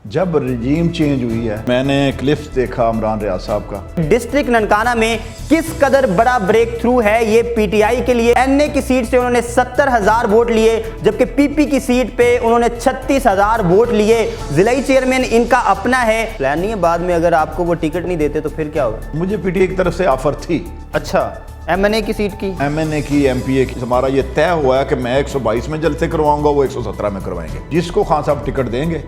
जब रजीम चेंज हुई है, मैंने क्लिप्स देखा इमरान रियाज साहब का। डिस्ट्रिक्ट ननकाना में किस कदर बड़ा ब्रेक थ्रू है ये पीटीआई के लिए। एनए की सीट से उन्होंने 70,000 वोट लिए, जबकि पीपी की सीट पे उन्होंने 36,000 वोट लिए। जिलाई चेयरमैन इनका अपना है। प्लान नहीं है बाद में अगर आपको वो टिकट नहीं देते तो फिर क्या होगा? मुझे पीटीआई की तरफ से ऑफर थी। अच्छा, एमएनए की सीट की, एमएनए की, एमपीए की। हमारा ये तय हुआ है कि मैं 122 में जलसे करवाऊंगा, वो 117 में करवाएंगे। जिसको खान साहब टिकट देंगे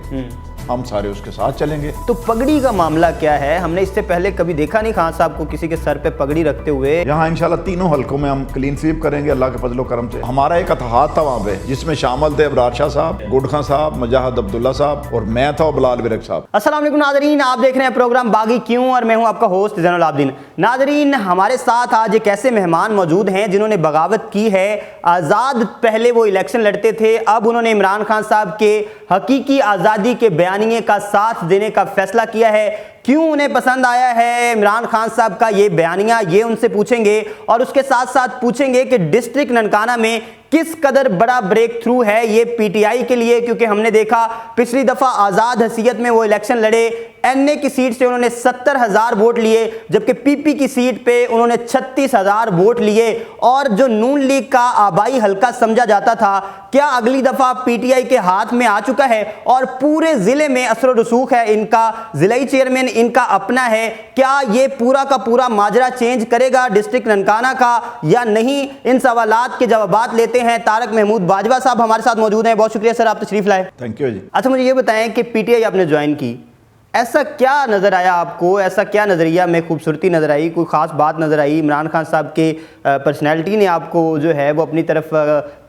हम सारे उसके साथ चलेंगे। तो पगड़ी का मामला क्या है? हमने इससे पहले कभी देखा नहीं खान साहब को किसी के सर पे पगड़ी रखते हुए। यहाँ इंशाल्लाह तीनों हलकों में हम क्लीन स्वीप करेंगे अल्लाह के फजलो करम से। हमारा एक इत्तेहाद था वहाँ पे, जिसमें शामिल थे अबरार शाह साहब, गुड खान साहब, मुजाहिद अब्दुल्ला साहब और मैं था, बिलाल विरक साहब। अस्सलाम वालेकुम नाज़रीन, आप देख रहे हैं प्रोग्राम बागी क्यों और मैं हूं आपका होस्ट ज़ैनुल आबिदीन। नाज़रीन, हमारे साथ आज एक ऐसे मेहमान मौजूद हैं जिन्होंने बगावत की है। आज़ाद पहले वो इलेक्शन लड़ते थे, अब उन्होंने इमरान खान साहब के हकीकी आज़ादी के बयानिए का साथ देने का फैसला किया है। क्यों उन्हें पसंद आया है इमरान खान साहब का ये बयानिया, ये उनसे पूछेंगे और उसके साथ साथ पूछेंगे कि डिस्ट्रिक्ट ननकाना में किस कदर बड़ा ब्रेक थ्रू है ये पीटीआई के लिए। क्योंकि हमने देखा पिछली दफा आज़ाद हैसियत में वो इलेक्शन लड़े, एनए की सीट से उन्होंने 70,000 वोट लिए, जबकि पीपी की सीट पे उन्होंने 36,000 वोट लिए। और जो नून लीग का आबाई हल्का समझा जाता था, क्या अगली दफा पीटीआई के हाथ में आ चुका है और पूरे जिले में असर रसूख है इनका। जिलाई चेयरमैन इनका अपना है। क्या ये पूरा का पूरा माजरा चेंज करेगा डिस्ट्रिक्ट ननकाना का या नहीं? इन सवालात के जवाबात लेते हैं। तारक महमूद बाजवा साहब हमारे साथ मौजूद हैं। बहुत शुक्रिया सर, आप तशरीफ लाए। थैंक यू जी। अच्छा, मुझे ये बताएं कि पीटीआई आपने ज्वाइन की, ऐसा क्या नजर आया आपको? ऐसा क्या नजरिया में खूबसूरती नजर आई, कोई खास बात नजर आई? इमरान खान साहब के पर्सनैलिटी ने आपको जो है वो अपनी तरफ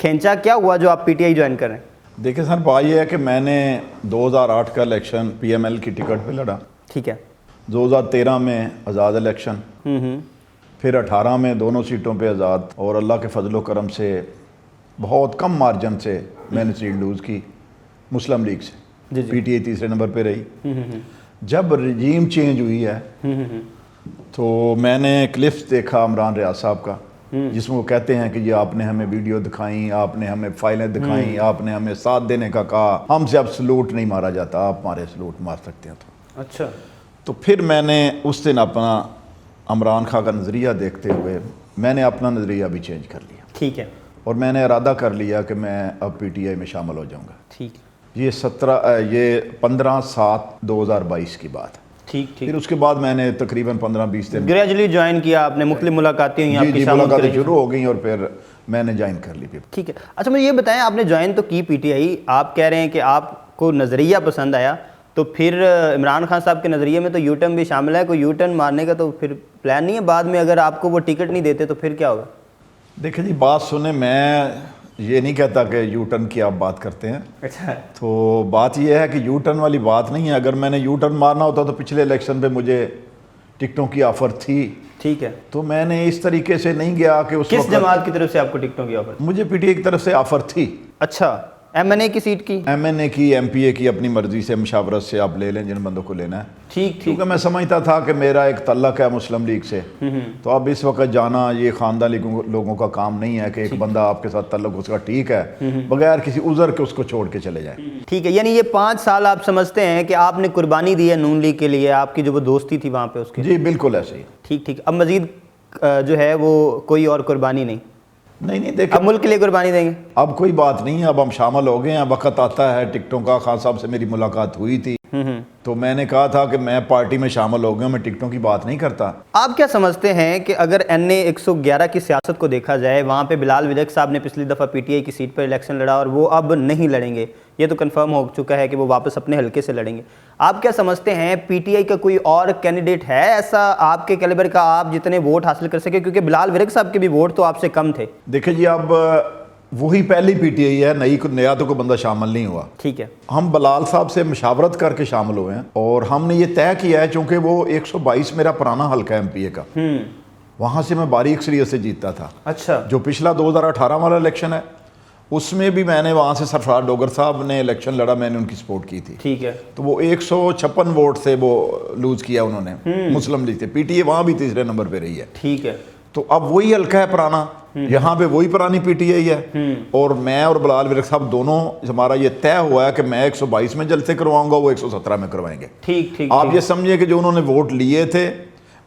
खींचा? क्या हुआ जो आप पीटीआई ज्वाइन कर रहे हैं? देखिए सर, बात यह है कि मैंने 2008 का इलेक्शन पीएमएल की टिकट पे लड़ा। ठीक है। 2013 में आज़ाद इलेक्शन, फिर 18 में दोनों सीटों पे आज़ाद, और अल्लाह के फजलो करम से बहुत कम मार्जिन से मैंने सीट लूज़ की मुस्लिम लीग से। पीटीआई तीसरे नंबर पे रही। जब रजीम चेंज हुई है तो मैंने क्लिप्स देखा इमरान रियाज साहब का, जिसमें वो कहते हैं कि ये आपने हमें वीडियो दिखाई, आपने हमें फाइलें दिखाई, आपने हमें साथ देने का कहा, हमसे अब सलूट नहीं मारा जाता, आप हमारे सलूट मार सकते हैं। तो अच्छा, तो फिर मैंने उस दिन अपना इमरान खान का नज़रिया देखते हुए मैंने अपना नज़रिया भी चेंज कर लिया। ठीक है। और मैंने इरादा कर लिया कि मैं अब पीटीआई में शामिल हो जाऊंगा। ठीक, ये 15/7/2022 की बात। ठीक। फिर उसके बाद मैंने तकरीबन 15-20 दिन ग्रेजुअली ज्वाइन किया आपने, मुख्तलिफ मुलाकातें हुई आपकी, मुलाकातें शुरू हो गई और फिर मैंने ज्वाइन कर ली। ठीक है। अच्छा, मुझे ये बताएं, आपने ज्वाइन तो की पीटीआई, आप कह रहे हैं कि आपको नज़रिया पसंद आया, तो फिर इमरान खान साहब के नज़रिए में तो यू टर्न भी शामिल है। कोई यू टर्न मारने का तो फिर प्लान नहीं है बाद में? अगर आपको वो टिकट नहीं देते तो फिर क्या होगा? देखिए जी, बात सुने, मैं ये नहीं कहता कि यू टर्न की आप बात करते हैं। अच्छा। तो बात यह है कि यू टर्न वाली बात नहीं है। अगर मैंने यू टर्न मारना होता तो पिछले इलेक्शन पे मुझे टिकटों की ऑफ़र थी। ठीक है। तो मैंने इस तरीके से नहीं गया कि उस किस जमात की तरफ से आपको टिकटों की ऑफर? मुझे पीटीआई की तरफ से ऑफ़र थी। अच्छा, एमएनए की सीट की? एमएनए की, एमपीए की, अपनी मर्जी से मशावरत से आप ले लें जिन बंदों को लेना है। ठीक। क्योंकि मैं समझता था कि मेरा एक तल्लक है मुस्लिम लीग से, तो अब इस वक्त जाना ये ख़ानदानी लोगों का काम नहीं है कि एक बंदा आपके साथ तल्लक उसका ठीक है बगैर किसी उज़र के उसको छोड़ के चले जाए। ठीक है, यानी ये 5 साल आप समझते हैं कि आपने कुर्बानी दी है नून लीग के लिए, आपकी जो वो दोस्ती थी वहाँ पे उसके? जी बिल्कुल ऐसे ही। ठीक। अब मजीद जो है वो कोई और कुर्बानी नहीं? नहीं देखिए, अब मुल्क के लिए कुर्बानी देंगे? अब कोई बात नहीं है, अब हम शामिल हो गए हैं। वक्त आता है टिकटों का। खान साहब से मेरी मुलाकात हुई थी तो मैंने कहा था कि मैं पार्टी में शामिल हो गया, मैं टिकटों की बात नहीं करता। आप क्या समझते हैं कि अगर एनए 111 की सियासत को देखा जाए, वहाँ पे बिलाल विरक साहब ने पिछली दफ़ा पीटीआई की सीट पर इलेक्शन लड़ा और वो अब नहीं लड़ेंगे, ये तो कंफर्म हो चुका है कि वो वापस अपने हल्के से लड़ेंगे। आप क्या समझते हैं पीटीआई का कोई और कैंडिडेट है ऐसा आपके कैलिबर का, आप जितने वोट हासिल कर सके? क्योंकि बिलाल विरक साहब के भी वोट तो आपसे कम थे। देखिए जी, अब वही पहली पीटीआई है, नया तो कोई बंदा शामिल नहीं हुआ। ठीक है। हम बिलाल साहब से मशावरत करके शामिल हुए हैं और हमने ये तय किया है, चूंकि वो 122 मेरा पुराना हल्का है एमपीए का, वहां से मैं बारी अक्सरियत से जीतता था। अच्छा। जो पिछला 2018 वाला इलेक्शन है उसमें भी मैंने वहां से सरफराज डोगर साहब ने इलेक्शन लड़ा, मैंने उनकी सपोर्ट की थी। ठीक है। तो वो 156 वोट से वो लूज किया उन्होंने, मुस्लिम लीग थे। पीटीए वहां भी तीसरे नंबर पे रही है। ठीक है। तो अब वही हल्का है पुराना, यहाँ पे वही पुरानी पीटीआई है। और मैं और बिलाल विरक साहब दोनों, हमारा ये तय हुआ है कि मैं 122 में जलसे करवाऊंगा, वो 117 में करवाएंगे। ठीक ठीक। आप ये समझिए कि जो उन्होंने वोट लिए थे,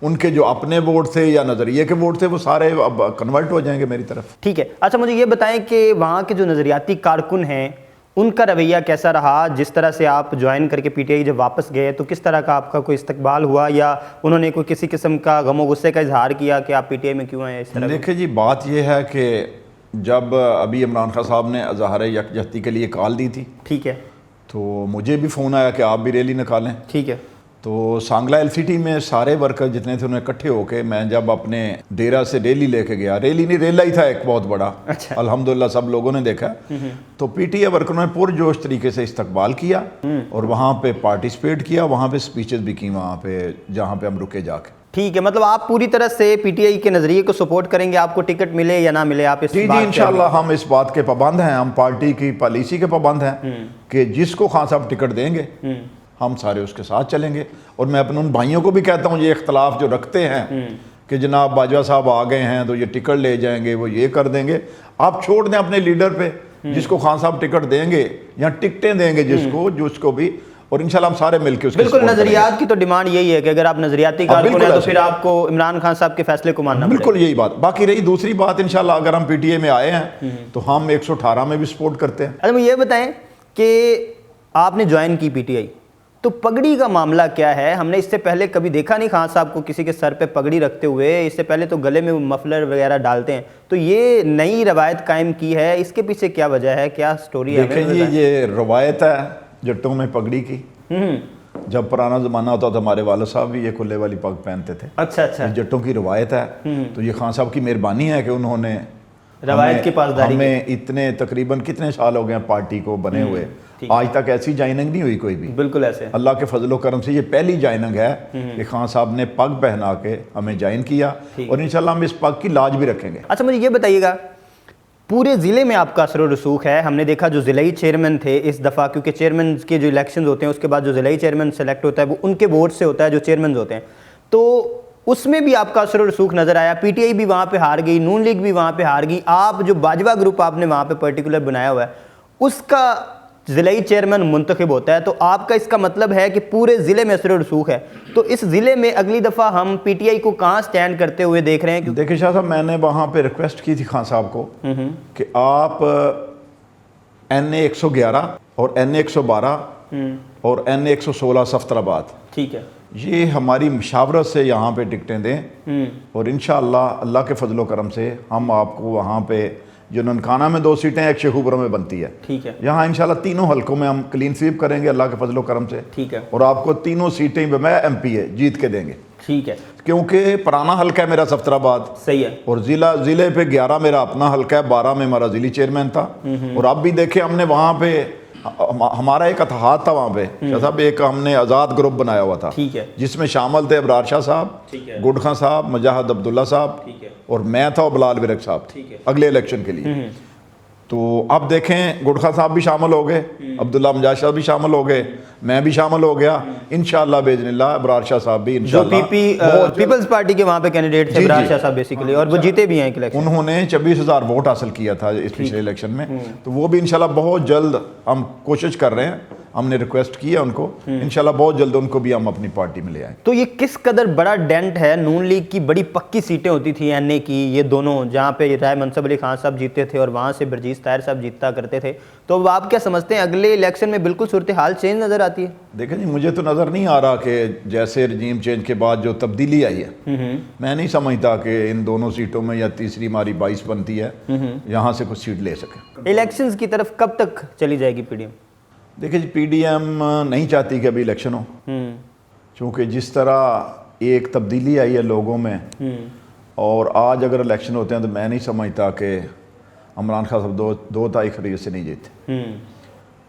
उनके जो अपने वोट थे या नजरिए के वोट थे, वो सारे अब कन्वर्ट हो जाएंगे मेरी तरफ। ठीक है। अच्छा, मुझे ये बताएं कि वहाँ के जो नजरियाती कारकुन हैं उनका रवैया कैसा रहा? जिस तरह से आप ज्वाइन करके पीटीआई जब वापस गए तो किस तरह का आपका कोई इस्तकबाल हुआ, या उन्होंने कोई किसी किस्म का गमो गुस्से का इजहार किया कि आप पीटीआई में क्यों आए इस तरह? देखिए जी, बात यह है कि जब अभी इमरान खान साहब ने अज़हार यकजहती के लिए कॉल दी थी, ठीक है, तो मुझे भी फ़ोन आया कि आप भी रैली निकालें। ठीक है। तो सांगला एलसीटी में सारे वर्कर जितने थे उन्हें इकट्ठे होके मैं जब अपने डेरा से रैली लेके गया, रैली नहीं रेला ही था एक बहुत बड़ा, अच्छा। अल्हम्दुलिल्लाह सब लोगों ने देखा। तो पीटीआई वर्करों ने पुरजोश तरीके से इस्तकबाल किया और वहाँ पे पार्टिसिपेट किया, वहाँ पे स्पीचेस भी की, वहाँ पे जहाँ पे हम रुके जाके। ठीक है, मतलब आप पूरी तरह से पीटीआई के नजरिए को सपोर्ट करेंगे, आपको टिकट मिले या ना मिले आप इस जी बात इंशाल्लाह हम इस बात के पाबंद हैं, हम पार्टी की पॉलिसी के पाबंद हैं कि जिसको खान साहब टिकट देंगे हम सारे उसके साथ चलेंगे। और मैं अपने उन भाइयों को भी कहता हूँ, ये इख्तलाफ जो रखते हैं कि जनाब बाजवा साहब आ गए हैं तो ये टिकट ले जाएंगे, वो ये कर देंगे, आप छोड़ दें अपने लीडर पे, जिसको खान साहब टिकट देंगे या टिकटें देंगे जिसको भी, और इंशाल्लाह हम सारे मिलकर उसके बिल्कुल। नजरियात की तो डिमांड यही है कि अगर आप नजरियाती कारकुन हैं तो फिर आपको इमरान खान साहब के फैसले को मानना बिल्कुल यही बात। बाकी रही दूसरी बात, इंशाल्लाह अगर हम पीटीआई में आए हैं तो हम 118 में भी सपोर्ट करते हैं। अच्छा, मुझे ये बताएं कि आपने ज्वाइन की पीटीआई, तो पगड़ी का मामला क्या है? हमने इससे पहले कभी देखा नहीं खान साहब को किसी के सर पे पगड़ी रखते हुए, इससे पहले तो गले में मफलर वगैरह डालते हैं, तो ये नई रवायत कायम की है, इसके पीछे क्या वजह है, क्या स्टोरी है? देखिए ये रवायत है जट्टों में पगड़ी की। जब पुराना ज़माना होता था हमारे वाले साहब भी ये खुले वाली पग पहनते थे। अच्छा अच्छा। जट्टों की रवायत है, तो ये खान साहब की मेहरबानी है कि उन्होंने रवायत की पासदारी हमें इतने तकरीबन कितने साल हो गए पार्टी को बने हुए, आज तक ऐसी ज्वाइनिंग नहीं हुई कोई भी। बिल्कुल ऐसे अल्लाह के फजलो करम से ये पहली ज्वाइनिंग है कि खान साहब ने पग पहना के हमें ज्वाइन किया, और इंशाल्लाह हम इस पग की लाज भी रखेंगे। अच्छा, मुझे ये बताइएगा, पूरे ज़िले में आपका असर रसूख है? हमने देखा जो ज़िलाई चेयरमैन थे इस दफ़ा, क्योंकि चेयरमैन के जो इलेक्शन होते हैं उसके बाद जो ज़िलाई चेयरमैन सेलेक्ट होता है वो उनके वोट से होता है जो चेयरमैन होते हैं, तो उसमें भी आपका असर रसूख नज़र आया। पीटीआई भी वहाँ पे हार गई, नून लीग भी वहाँ पे हार गई। आप जो बाजवा ग्रुप आपने वहाँ पे पर्टिकुलर बनाया हुआ है उसका ज़िलाई चेयरमैन मुंतखब होता है, तो आपका इसका मतलब है कि पूरे ज़िले में असर रसूख है। तो इस ज़िले में अगली दफ़ा हम पीटीआई को कहाँ स्टैंड करते हुए देख रहे हैं? देखिए शाह साहब, मैंने वहाँ पे रिक्वेस्ट की थी खान साहब को कि आप NA 111 और NA 112 और NA 116 सफ्तराबाद, ठीक है, ये हमारी मशावरत से यहाँ पे टिकटें दें, और इंशाअल्लाह अल्लाह के फजलो करम से हम आपको वहाँ पे, जो ननकाना में 2 सीटें एक शेखुपुरा में बनती है, ठीक है, यहाँ इंशाल्लाह तीनों हलकों में हम क्लीन स्वीप करेंगे अल्लाह के फजलो करम से, ठीक है, और आपको तीनों सीटें मैं MP है जीत के देंगे। ठीक है, क्योंकि पुराना हल्का है मेरा सफ्तराबाद, सही है, और ज़िले पे 11 मेरा अपना हल्का है, 12 में हमारा ज़िली चेयरमैन था। और अब भी देखे हमने वहाँ पे हमारा एक इत्तेहाद था वहाँ पे शाह साहब, एक हमने आज़ाद ग्रुप बनाया हुआ था, ठीक है, जिसमें शामिल थे अबरार शाह साहब, गुड खान साहब, मजाहद अब्दुल्ला साहब, और मैं था और बिलाल विरक साहब, अगले इलेक्शन के लिए। तो अब देखें गुड खान साहब भी शामिल हो गए, अब्दुल्ला मजाद शाह भी शामिल हो गए, मैं भी शामिल हो गया, इंशाअल्लाह बेइज़्निल्लाह अबरार शाह साहब भी इंशाअल्लाह, पीपल्स पार्टी के वहाँ पे कैंडिडेट थे अबरार शाह साहब बेसिकली, और वो जीते भी हैं इलेक्शन। उन्होंने 26,000 वोट हासिल किया था इस पिछले इलेक्शन में। तो वो भी इंशाल्लाह बहुत जल्द हम कोशिश कर रहे हैं, हमने रिक्वेस्ट की है उनको, इंशाल्लाह बहुत जल्द उनको भी हम अपनी पार्टी में ले आएंगे। तो ये किस कदर बड़ा डेंट है? नून लीग की बड़ी पक्की सीटें होती थी NA की, ये दोनों, जहाँ पे राय मनसब अली खान साहब जीते थे और वहाँ से बरजीस ताहिर साहब जीता करते थे, तो अब आप क्या समझते हैं अगले इलेक्शन में बिल्कुल सूरत हाल चेंज नज़र आती है? देखिए जी, मुझे तो नज़र नहीं आ रहा कि जैसे रजीम चेंज के बाद जो तब्दीली आई है, मैं नहीं समझता कि इन दोनों सीटों में या तीसरी हमारी 22 बनती है, यहाँ से कुछ सीट ले सके। इलेक्शंस की तरफ कब तक चली जाएगी PDM? देखिए जी, PDM नहीं चाहती कि अभी इलेक्शन हो, क्योंकि जिस तरह एक तब्दीली आई है लोगों में, और आज अगर इलेक्शन होते हैं तो मैं नहीं समझता कि इमरान खान साहब 2 तारीख से नहीं जीते।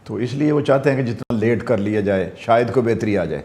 तो इसलिए वो चाहते हैं कि जितना लेट कर लिया जाए शायद कोई बेहतरी आ जाए।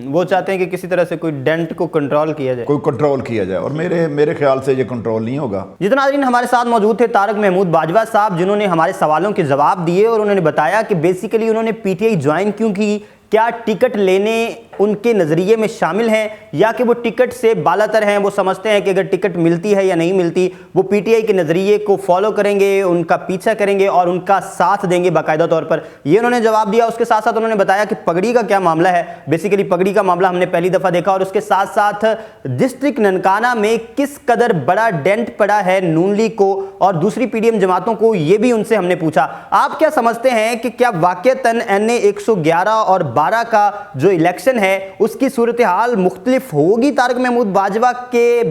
वो चाहते हैं कि किसी तरह से कोई डेंट को कंट्रोल किया जाए, कोई कंट्रोल किया जाए, और मेरे ख्याल से ये कंट्रोल नहीं होगा। जितना नाज़रीन हमारे साथ मौजूद थे तारक महमूद बाजवा साहब, जिन्होंने हमारे सवालों के जवाब दिए और उन्होंने बताया कि बेसिकली उन्होंने PTI ज्वाइन क्यों की, क्या टिकट लेने उनके नज़रिए में शामिल हैं या कि वो टिकट से बालातर हैं, वो समझते हैं कि अगर टिकट मिलती है या नहीं मिलती वो पीटीआई के नज़रिए को फॉलो करेंगे, उनका पीछा करेंगे और उनका साथ देंगे बाकायदा तौर पर। ये उन्होंने जवाब दिया। उसके साथ साथ उन्होंने बताया कि पगड़ी का क्या मामला है। बेसिकली पगड़ी का मामला हमने पहली दफ़ा देखा और उसके साथ साथ डिस्ट्रिक्ट ननकाना में किस कदर बड़ा डेंट पड़ा है नून लीग को और दूसरी पीडीएम जमातों को, ये भी उनसे हमने पूछा। आप क्या समझते हैं कि क्या वाकईतन एनए 111 और 12 का जो इलेक्शन है उसकी सूरत हाल मुख्तलिफ होगी तारिक महमूद बाजवा के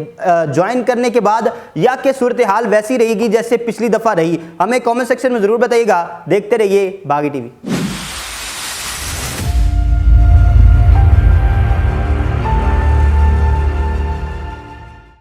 ज्वाइन करने के बाद, या कि सूरत हाल वैसी रहेगी जैसे पिछली दफा रही? हमें कमेंट सेक्शन में जरूर बताइएगा। देखते रहिए बागी टीवी।